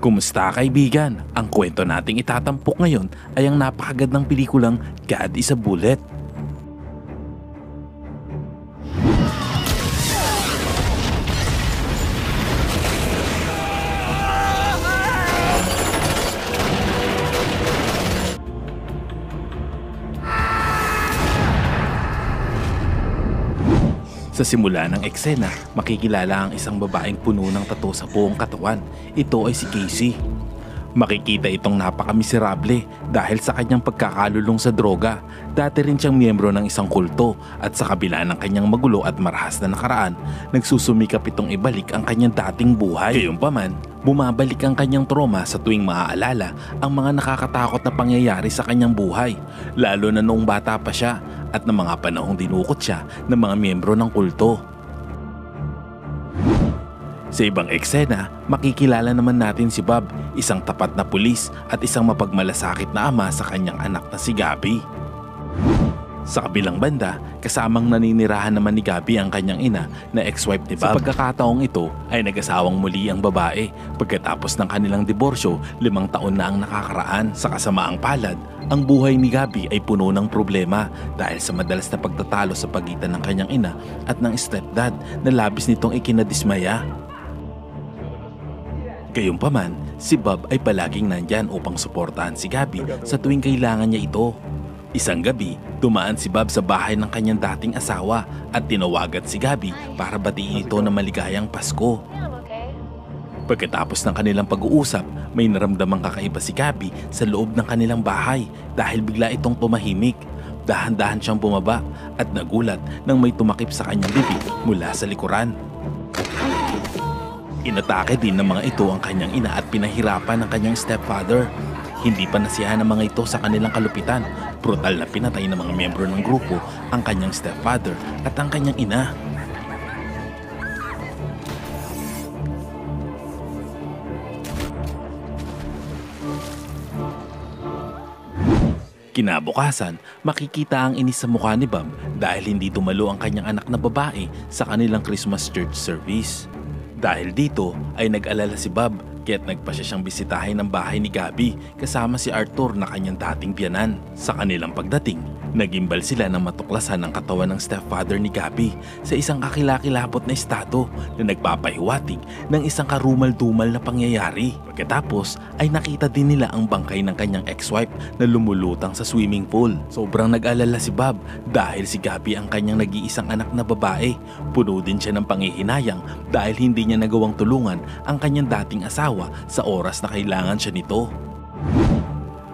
Kumusta kaibigan? Ang kwento nating itatampok ngayon ay ang napakagandang pelikulang God is a Bullet. Sa simula ng eksena, makikilala ang isang babaeng puno ng tattoo sa buong katawan. Ito ay si Casey. Makikita itong napakamiserable dahil sa kanyang pagkakalulong sa droga. Dati rin siyang miyembro ng isang kulto at sa kabila ng kanyang magulo at marahas na nakaraan, nagsusumikap itong ibalik ang kanyang dating buhay. Gayunpaman, bumabalik ang kanyang trauma sa tuwing maaalala ang mga nakakatakot na pangyayari sa kanyang buhay, lalo na noong bata pa siya at ng mga panahong dinukot siya ng mga miyembro ng kulto. Sa ibang eksena, makikilala naman natin si Bob, isang tapat na pulis at isang mapagmalasakit na ama sa kanyang anak na si Gabby. Sa kabilang banda, kasamang naninirahan naman ni Gabby ang kanyang ina na ex-wife ni Bob. Sa pagkakataong ito ay nag-asawang muli ang babae pagkatapos ng kanilang diborsyo 5 taon na ang nakakaraan. Sa kasamaang palad, ang buhay ni Gabby ay puno ng problema dahil sa madalas na pagtatalo sa pagitan ng kanyang ina at ng stepdad na labis nitong ikinadismaya. Gayunpaman, si Bob ay palaging nandyan upang suportahan si Gabby sa tuwing kailangan niya ito. Isang gabi, dumaan si Bob sa bahay ng kanyang dating asawa at tinawagan si Gabby para batiin ito ng maligayang Pasko. Pagkatapos ng kanilang pag-uusap, may naramdamang kakaiba si Gabby sa loob ng kanilang bahay dahil bigla itong tumahimik. Dahan-dahan siyang bumaba at nagulat nang may tumakip sa kanyang bibig mula sa likuran. Inatake din ng mga ito ang kanyang ina at pinahirapan ng kanyang stepfather. Hindi pa nasiyahan ng mga ito sa kanilang kalupitan. Brutal na pinatay ng mga miyembro ng grupo ang kanyang stepfather at ang kanyang ina. Kinabukasan, makikita ang inis sa mukha ni Bob dahil hindi dumalo ang kanyang anak na babae sa kanilang Christmas church service. Dahil dito ay nag-alala si Bob kaya't nagpasya siyang bisitahin ang bahay ni Gabby kasama si Arthur na kanyang dating biyanan. Sa kanilang pagdating, nagimbal sila ng matuklasan ang katawan ng stepfather ni Gabby sa isang kakilakilabot na estado na nagpapahiwatig ng isang karumal-dumal na pangyayari. Pagkatapos ay nakita din nila ang bangkay ng kanyang ex-wife na lumulutang sa swimming pool. Sobrang nag-alala si Bob dahil si Gabby ang kanyang nag-iisang anak na babae. Puno din siya ng panghihinayang dahil hindi niya nagawang tulungan ang kanyang dating asawa sa oras na kailangan siya nito.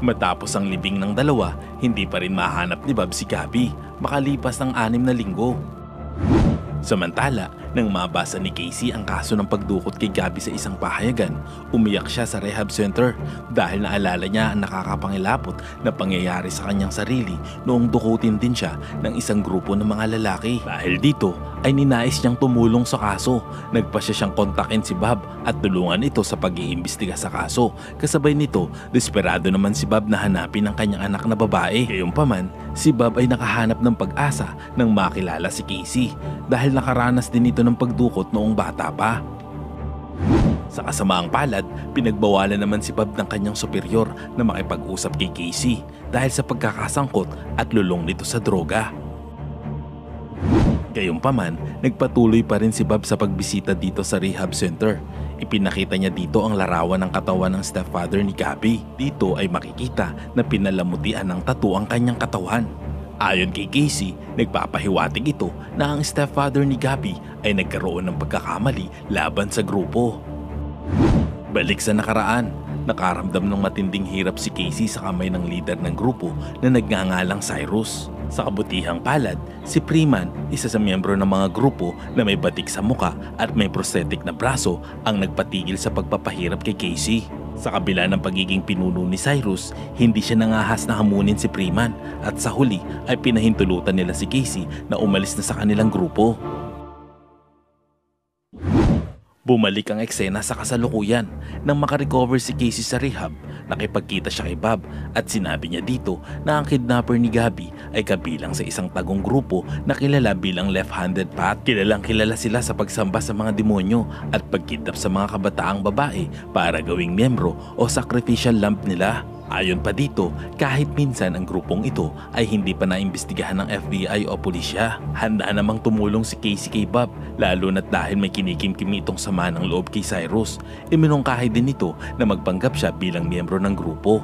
Matapos ang libing ng dalawa, hindi pa rin mahanap ni Bob si Gabby makalipas ng 6 na linggo. Samantala, nang mabasa ni Casey ang kaso ng pagdukot kay Gabby sa isang pahayagan, umiyak siya sa rehab center dahil naalala niya ang nakakapangilapot na pangyayari sa kanyang sarili noong dukutin din siya ng isang grupo ng mga lalaki. Dahil dito ay ninais niyang tumulong sa kaso. Nagpasya siyang kontakin si Bob at tulungan ito sa pag-iimbestiga sa kaso. Kasabay nito, desperado naman si Bob na hanapin ang kanyang anak na babae. Gayunpaman, si Bob ay nakahanap ng pag-asa nang makilala si Casey dahil nakaranas din ito ng pagdukot noong bata pa. Sa kasamaang palad, pinagbawalan naman si Bob ng kanyang superior na makipag-usap kay Casey dahil sa pagkakasangkot at lulong nito sa droga. Gayunpaman, nagpatuloy pa rin si Bob sa pagbisita dito sa rehab center. Ipinakita niya dito ang larawan ng katawan ng stepfather ni Gabby. Dito ay makikita na pinalamutian ng tattoo ang kanyang katawan. Ayon kay Casey, nagpapahiwatig ito na ang stepfather ni Gabby ay nagkaroon ng pagkakamali laban sa grupo. Balik sa nakaraan, nakaramdam ng matinding hirap si Casey sa kamay ng leader ng grupo na nagngangalang Cyrus. Sa kabutihang palad, si Freeman, isa sa miyembro ng mga grupo na may batik sa muka at may prosthetic na braso, ang nagpatigil sa pagpapahirap kay Casey. Sa kabila ng pagiging pinuno ni Cyrus, hindi siya nangahas na hamunin si Freeman at sa huli ay pinahintulutan nila si Casey na umalis na sa kanilang grupo. Bumalik ang eksena sa kasalukuyan. Nang makarecover si Casey sa rehab, nakipagkita siya kay Bob at sinabi niya dito na ang kidnapper ni Gabby ay kabilang sa isang tagong grupo na kilala bilang Left-Handed Path. Kilalang kilala sila sa pagsamba sa mga demonyo at pagkidnap sa mga kabataang babae para gawing miyembro o sacrificial lamb nila. Ayon pa dito, kahit minsan ang grupong ito ay hindi pa naimbestigahan ng FBI o pulisya, handa namang tumulong si Casey kay Bob, lalo na't dahil may kinikimkim itong sama ng loob kay Cyrus. Iminungkahi din ito na magpanggap siya bilang miyembro ng grupo.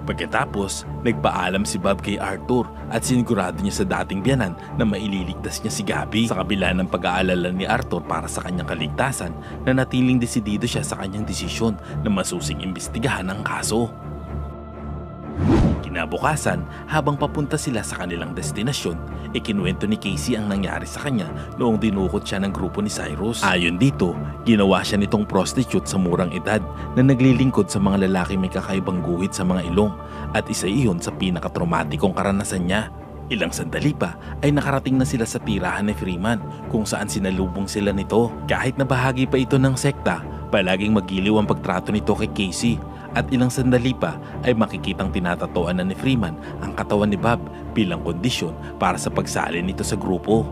Pagkatapos, nagpaalam si Bob kay Arthur at sinigurado niya sa dating biyanan na maililigtas niya si Gabby. Sa kabila ng pag-aalala ni Arthur para sa kanyang kaligtasan, nanatiling desidido siya sa kanyang desisyon na masusing imbestigahan ang kaso. Kinabukasan, habang papunta sila sa kanilang destinasyon, ikinuwento ni Casey ang nangyari sa kanya noong dinukot siya ng grupo ni Cyrus. Ayon dito, ginawa siya nitong prostitute sa murang edad na naglilingkod sa mga lalaki may kakaibang guhit sa mga ilong at isa iyon sa pinakatraumatikong karanasan niya. Ilang sandali pa ay nakarating na sila sa tirahan ni Freeman kung saan sinalubong sila nito. Kahit na bahagi pa ito ng sekta, palaging magiliw ang pagtrato nito kay Casey. At ilang sandali pa ay makikitang tinatatuan na ni Freeman ang katawan ni Bob bilang kondisyon para sa pagsali nito sa grupo.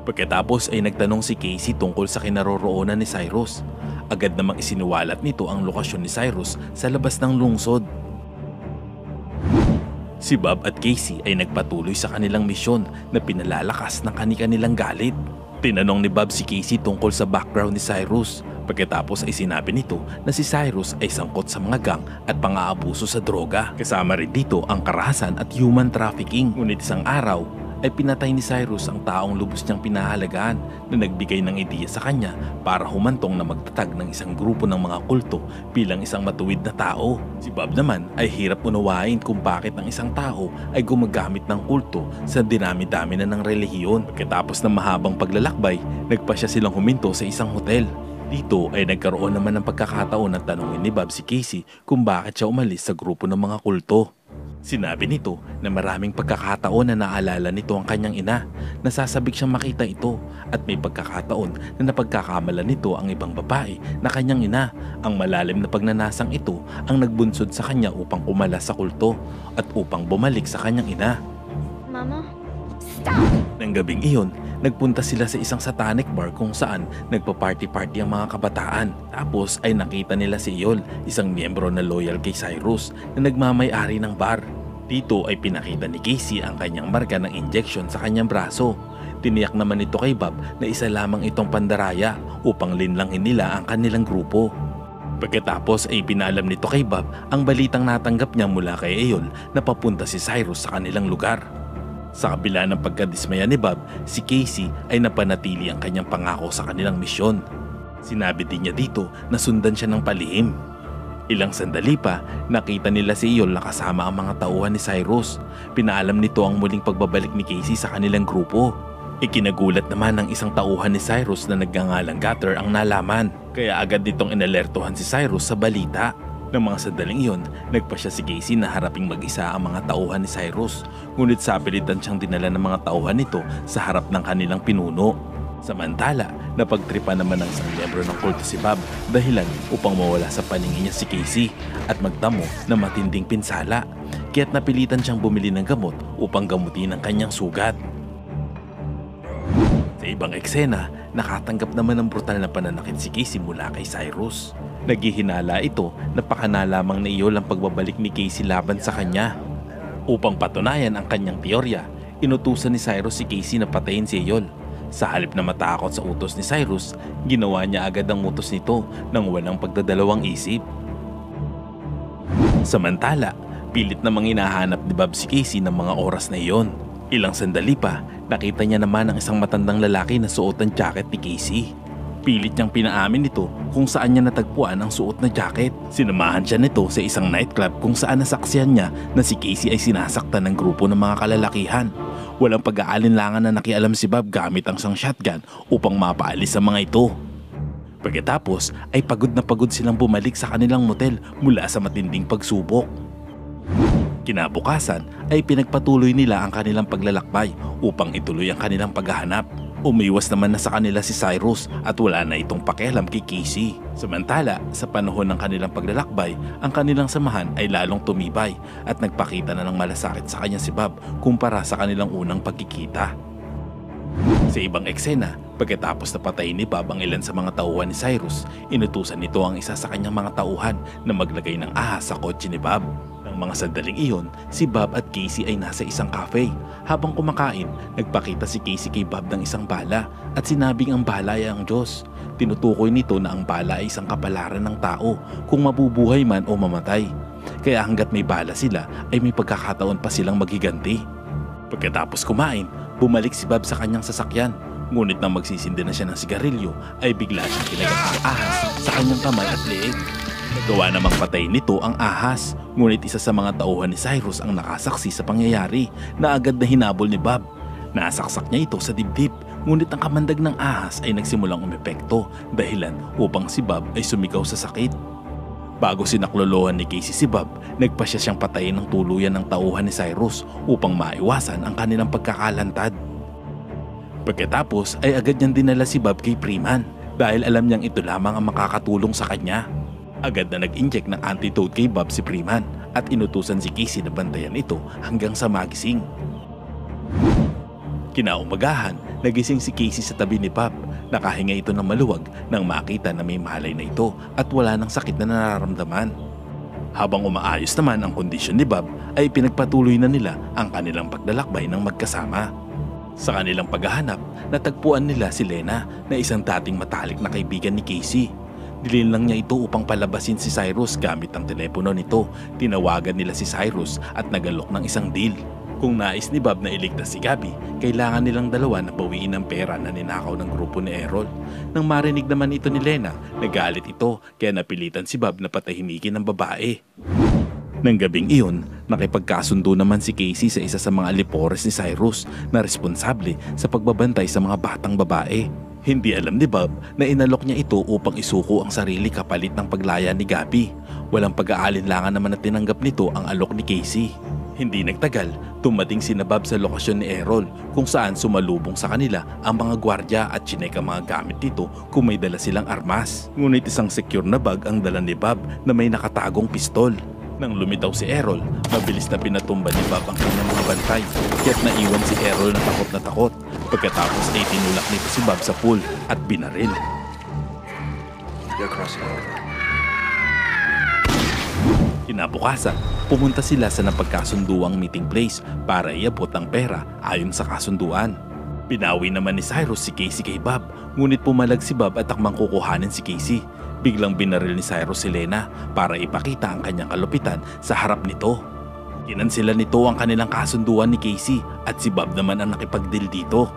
Pagkatapos ay nagtanong si Casey tungkol sa kinaroroonan ni Cyrus. Agad namang isiniwalat nito ang lokasyon ni Cyrus sa labas ng lungsod. Si Bob at Casey ay nagpatuloy sa kanilang misyon na pinalalakas ng kani-kanilang galit. Tinanong ni Bob si Casey tungkol sa background ni Cyrus. Pagkatapos ay sinabi nito na si Cyrus ay sangkot sa mga gang at pang-aabuso sa droga. Kasama rin dito ang karahasan at human trafficking. Ngunit isang araw ay pinatay ni Cyrus ang taong lubos niyang pinahalagaan na nagbigay ng ideya sa kanya para humantong na magtatag ng isang grupo ng mga kulto bilang isang matuwid na tao. Si Bob naman ay hirap unawain kung bakit ang isang tao ay gumagamit ng kulto sa dinami-dami na ng relihiyon. Pagkatapos ng mahabang paglalakbay, nagpasya silang huminto sa isang hotel. Dito ay nagkaroon naman ng pagkakataon na tanungin ni Bob si Casey kung bakit siya umalis sa grupo ng mga kulto. Sinabi nito na maraming pagkakataon na naalala nito ang kanyang ina, nasasabik siyang makita ito at may pagkakataon na napagkakamalan nito ang ibang babae na kanyang ina. Ang malalim na pagnanasang ito ang nagbunsod sa kanya upang umalas sa kulto at upang bumalik sa kanyang ina. Mama, stop! Nang gabing iyon, nagpunta sila sa isang satanic bar kung saan nagpa-party-party ang mga kabataan. Tapos ay nakita nila si Yol, isang miyembro na loyal kay Cyrus na nagmamay-ari ng bar. Dito ay pinakita ni Casey ang kanyang marka ng injection sa kanyang braso. Tiniyak naman ito kay Bob na isa lamang itong pandaraya upang linlangin nila ang kanilang grupo. Pagkatapos ay pinaalam nito kay Bob ang balitang natanggap niya mula kay Eyol na papunta si Cyrus sa kanilang lugar. Sa kabila ng pagkadismaya ni Bob, si Casey ay napanatili ang kanyang pangako sa kanilang misyon. Sinabi din niya dito na sundan siya ng palihim. Ilang sandali pa, nakita nila si Eyol na kasama ang mga tauhan ni Cyrus. Pinaalam nito ang muling pagbabalik ni Casey sa kanilang grupo. Ikinagulat naman ng isang tauhan ni Cyrus na nagngangalang Gutter ang nalaman. Kaya agad nitong inalertohan si Cyrus sa balita. Ng mga sandaling iyon, nagpa siya si Casey na haraping mag-isa ang mga tauhan ni Cyrus. Ngunit sapilitan siyang dinala ng mga tauhan nito sa harap ng kanilang pinuno. Samantala, napagtripa naman ng isang miyembro ng kulto si Bob dahilan upang mawala sa paningin niya si Casey at magtamo na matinding pinsala. Kaya't napilitan siyang bumili ng gamot upang gamutin ang kanyang sugat. Sa ibang eksena, nakatanggap naman ng brutal na pananakit si Casey mula kay Cyrus. Naghihinala ito na pakana lamang na Eyol ang pagbabalik ni Casey laban sa kanya. Upang patunayan ang kanyang teorya, inutusan ni Cyrus si Casey na patayin si Eyol. Sa halip na matakot sa utos ni Cyrus, ginawa niya agad ang utos nito nang walang pagdadalawang isip. Samantala, pilit namang hinahanap ni Bob si Casey ng mga oras na iyon. Ilang sandali pa, nakita niya naman ang isang matandang lalaki na suot ng jacket ni Casey. Pilit niyang pinaamin nito kung saan niya natagpuan ang suot na jacket. Sinamahan siya nito sa isang nightclub kung saan nasaksihan niya na si Casey ay sinasaktan ng grupo ng mga kalalakihan. Walang pag-aalinlangan na nakialam si Bob gamit ang isang shotgun upang mapaalis sa mga ito. Pagkatapos ay pagod na pagod silang bumalik sa kanilang motel mula sa matinding pagsubok. Kinabukasan ay pinagpatuloy nila ang kanilang paglalakbay upang ituloy ang kanilang paghahanap. Umiwas naman na sa kanila si Cyrus at wala na itong pakialam kay Casey. Samantala, sa panahon ng kanilang paglalakbay, ang kanilang samahan ay lalong tumibay at nagpakita na ng malasakit sa kanya si Bob kumpara sa kanilang unang pagkikita. Sa ibang eksena, pagkatapos na patayin ni Bob ang ilan sa mga tauhan ni Cyrus, inutusan nito ang isa sa kanyang mga tauhan na maglagay ng ahas sa kotse ni Bob. Nang mga sandaling iyon, si Bob at Casey ay nasa isang cafe. Habang kumakain, nagpakita si Casey kay Bob ng isang bala at sinabing ang bala ay ang Diyos. Tinutukoy nito na ang bala ay isang kapalaran ng tao kung mabubuhay man o mamatay. Kaya hanggat may bala sila ay may pagkakataon pa silang maghiganti. Pagkatapos kumain, bumalik si Bob sa kanyang sasakyan. Ngunit nang magsisindi na siya ng sigarilyo ay bigla siyang kinagat ng ahas sa kanyang kamay at leeg. Nagawa namang patayin nito ang ahas, ngunit isa sa mga tauhan ni Cyrus ang nakasaksi sa pangyayari na agad na hinabol ni Bob. Nasaksak niya ito sa dibdib, ngunit ang kamandag ng ahas ay nagsimulang umepekto dahilan upang si Bob ay sumigaw sa sakit. Bago sinaklolohan ni Casey si Bob, nagpasya siyang patayin ng tuluyan ng tauhan ni Cyrus upang maiwasan ang kanilang pagkakalantad. Pagkatapos ay agad niyang dinala si Bob kay Freeman dahil alam niyang ito lamang ang makakatulong sa kanya. Agad na nag-inject ng antidote kay Bob si Freeman at inutusan si Casey na bantayan ito hanggang sa magising. Kinaumagahan, nagising si Casey sa tabi ni Bob. Nakahinga ito ng maluwag nang makita na may malay na ito at wala ng sakit na nararamdaman. Habang umaayos naman ang kondisyon ni Bob, ay pinagpatuloy na nila ang kanilang paglalakbay ng magkasama. Sa kanilang paghahanap, natagpuan nila si Lena na isang dating matalik na kaibigan ni Casey. Nilin lang niya ito upang palabasin si Cyrus gamit ang telepono nito. Tinawagan nila si Cyrus at nagalok ng isang deal. Kung nais ni Bob na iligtas si Gabby, kailangan nilang dalawa na bawiin ang pera na ninakaw ng grupo ni Errol. Nang marinig naman ito ni Lena, nagalit ito kaya napilitan si Bob na patahimikin ang babae. Nang gabing iyon, nakipagkasundo naman si Casey sa isa sa mga alipores ni Cyrus na responsable sa pagbabantay sa mga batang babae. Hindi alam ni Bob na inalok niya ito upang isuko ang sarili kapalit ng paglaya ni Gabby. Walang pag-aalinlangan naman na tinanggap nito ang alok ni Casey. Hindi nagtagal, tumating sina Bob sa lokasyon ni Errol kung saan sumalubong sa kanila ang mga gwardya at chinek ang mga gamit nito kung may dala silang armas. Ngunit isang secure na bag ang dala ni Bob na may nakatagong pistol. Nang lumitaw si Errol, mabilis na pinatumba ni Bob ang kanyang mga bantay kaya't naiwan si Errol na takot. Pagkatapos ay tinulak nito si Bob sa pool at binaril. You're crossing over. Kinabukasan, pumunta sila sa napagkasunduang meeting place para iabot ang pera ayon sa kasunduan. Binawi naman ni Cyrus si Casey kay Bob, ngunit pumalag si Bob at takmang kukuhanin si Casey. Biglang binaril ni Cyrus si Lena para ipakita ang kanyang kalupitan sa harap nito. Kinansila nito ang kanilang kasunduan ni Casey at si Bob naman ang nakipagdeal dito.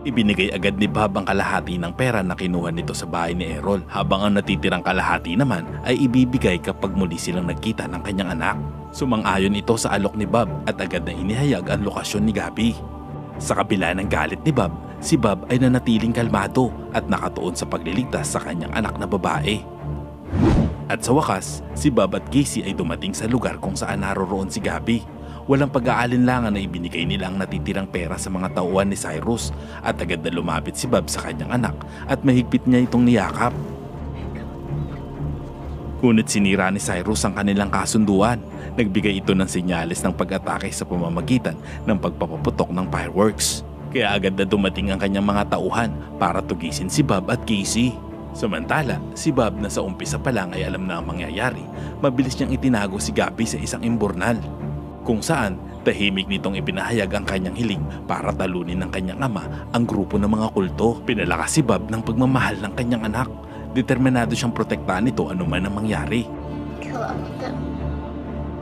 Ibinigay agad ni Bob ang kalahati ng pera na kinuha nito sa bahay ni Errol habang ang natitirang kalahati naman ay ibibigay kapag muli silang nagkita ng kanyang anak. Sumang-ayon ito sa alok ni Bob at agad na inihayag ang lokasyon ni Gabby. Sa kabila ng galit ni Bob, si Bob ay nanatiling kalmado at nakatuon sa pagliligtas sa kanyang anak na babae. At sa wakas, si Bob at Casey ay dumating sa lugar kung saan naroroon si Gabby. Walang pag-aalinlangan na ibinigay nila ang natitirang pera sa mga tauhan ni Cyrus at agad na lumapit si Bob sa kanyang anak at mahigpit niya itong niyakap. Ngunit sinira ni Cyrus ang kanilang kasunduan. Nagbigay ito ng senyales ng pag-atake sa pamamagitan ng pagpapaputok ng fireworks. Kaya agad na dumating ang kanyang mga tauhan para tugisin si Bob at Casey. Samantala, si Bob na sa umpisa pa lang ay alam na ang mangyayari, mabilis niyang itinago si Gabby sa isang imburnal. Kung saan, tahimik nitong ipinahayag ang kanyang hiling para talunin ng kanyang ama ang grupo ng mga kulto. Pinalakas si Bob ng pagmamahal ng kanyang anak. Determinado siyang protektahan ito anuman ang mangyari. Kill all of them.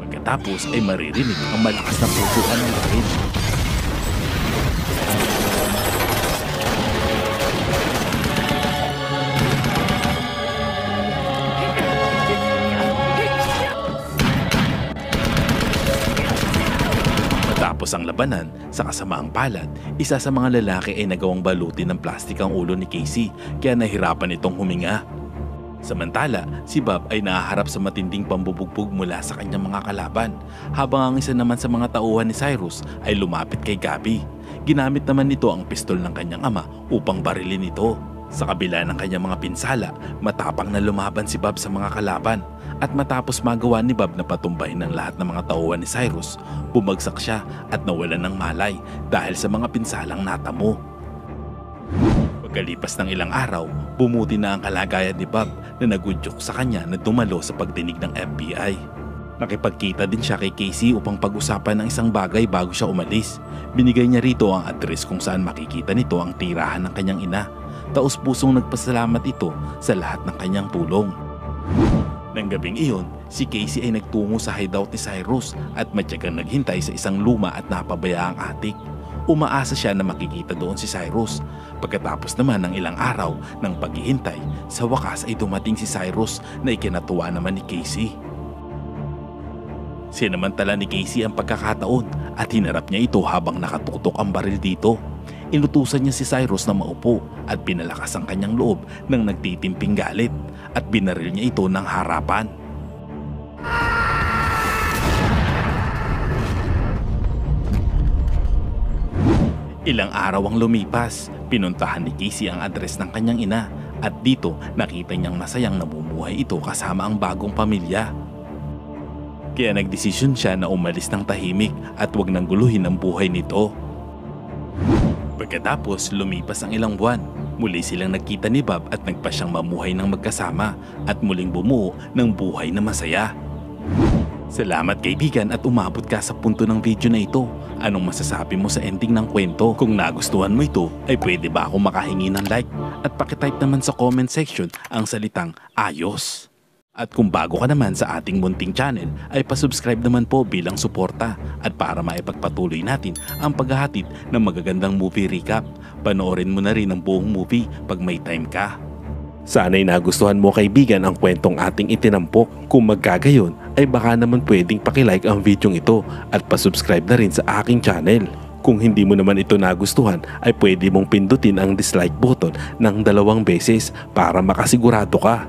Pagkatapos ay maririnig ang malakas na putukan ng baril. Matapos ang labanan, sa kasamaang palad, isa sa mga lalaki ay nagawang balutin ng plastik ang ulo ni Casey kaya nahirapan itong huminga. Samantala, si Bob ay nahaharap sa matinding pambubugbog mula sa kanyang mga kalaban, habang ang isa naman sa mga tauhan ni Cyrus ay lumapit kay Gabby. ginamit naman nito ang pistol ng kanyang ama upang barilin ito. Sa kabila ng kanyang mga pinsala, matapang na lumaban si Bob sa mga kalaban at matapos magawa ni Bob na patumbahin ng lahat ng mga tauhan ni Cyrus, bumagsak siya at nawalan ng malay dahil sa mga pinsalang natamo. Pagkalipas ng ilang araw, bumuti na ang kalagayan ni Bob na nagudyok sa kanya na dumalo sa pagdinig ng FBI. Nakipagkita din siya kay Casey upang pag-usapan ng isang bagay bago siya umalis. Binigay niya rito ang address kung saan makikita nito ang tirahan ng kanyang ina. Taos-pusong nagpasalamat ito sa lahat ng kanyang tulong. Nang gabing iyon, si Casey ay nagtungo sa hideout ni Cyrus at matyagang naghintay sa isang luma at napabayaang attic. Umaasa siya na makikita doon si Cyrus. Pagkatapos naman ng ilang araw ng paghihintay, sa wakas ay dumating si Cyrus na ikinatuwa naman ni Casey. Sinamantala ni Casey ang pagkakataon at hinarap niya ito habang nakatutok ang baril dito. Inutusan niya si Cyrus na maupo at pinalakas ang kanyang loob ng nagtitimping galit at binaril niya ito ng harapan. Ilang araw ang lumipas, pinuntahan ni Casey ang address ng kanyang ina at dito nakita niyang masayang namumuhay ito kasama ang bagong pamilya. Kaya nagdesisyon siya na umalis ng tahimik at wag nang guluhin ang buhay nito. Pagkatapos lumipas ang ilang buwan, muli silang nagkita ni Bob at nagpa siyang mamuhay ng magkasama at muling bumuo ng buhay na masaya. Salamat kaibigan at umabot ka sa punto ng video na ito. Anong masasabi mo sa ending ng kwento? Kung nagustuhan mo ito, ay pwede ba akong makahingi ng like? At pakitype naman sa comment section ang salitang ayos. At kung bago ka naman sa ating munting channel, ay pasubscribe naman po bilang suporta at para maipagpatuloy natin ang paghahatid ng magagandang movie recap. Panoorin mo na rin ang buong movie pag may time ka. Sana'y nagustuhan mo kaibigan ang kwentong ating itinampok. Kung magkagayon, ay baka naman pwedeng pakilike ang video ito at pasubscribe na rin sa aking channel. Kung hindi mo naman ito nagustuhan, ay pwede mong pindutin ang dislike button ng 2 beses para makasigurado ka.